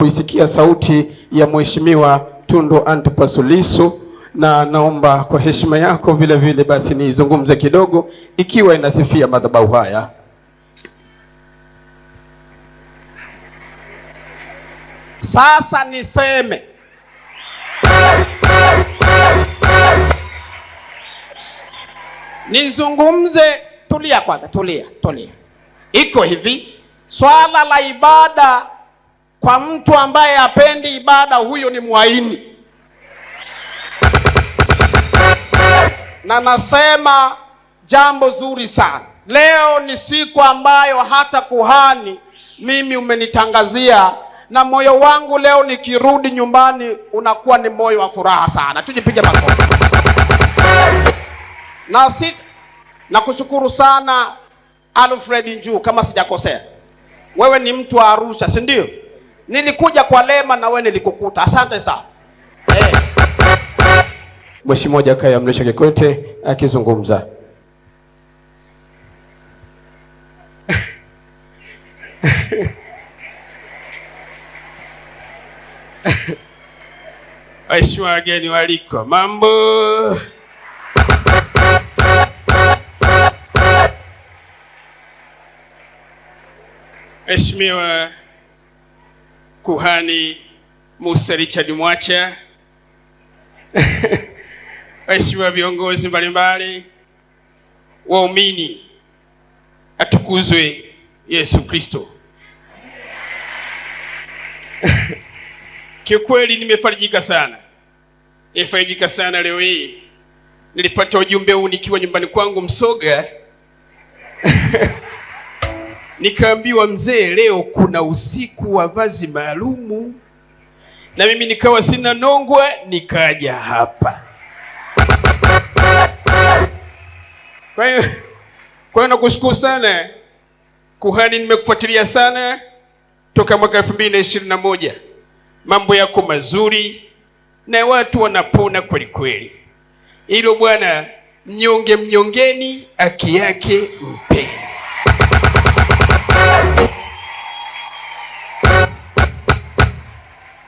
kuisikia sauti ya Mheshimiwa Tundu Antipas Lissu, na naomba kwa heshima yako vile vile basi nizungumze kidogo ikiwa inasifia madhabahu haya. Sasa niseme nizungumze. Tulia kwanza, tulia. Iko hivi, swala la ibada kwa mtu ambaye hapendi ibada, huyo ni mwaini. Na nasema jambo zuri sana. Leo ni siku ambayo hata kuhani mimi umenitangazia, na moyo wangu leo nikirudi nyumbani unakuwa ni moyo wa furaha sana. Tujipige makofi. Na kushukuru sana Alfred Njuu, kama sijakosea. Wewe ni mtu wa Arusha, si ndio? Nilikuja kwa Lema na wewe nilikukuta. Asante sana. Mheshimiwa Jakaya Mrisho Kikwete akizungumza. Waheshimiwa wageni waliko, mambo. Mheshimiwa Kuhani Musa Richard Mwacha, waheshimiwa viongozi mbalimbali, waumini, atukuzwe Yesu Kristo. Kiukweli nimefarijika sana leo hii. Nilipata ujumbe huu nikiwa nyumbani kwangu Msoga. Nikaambiwa, mzee, leo kuna usiku wa vazi maalumu, na mimi nikawa sina nongwa, nikaja hapa. Kwa hiyo nakushukuru sana kuhani, nimekufuatilia sana toka mwaka 2021. Mambo yako mazuri na watu wanapona kweli kweli. Hilo bwana, mnyonge mnyongeni haki yake mpeni.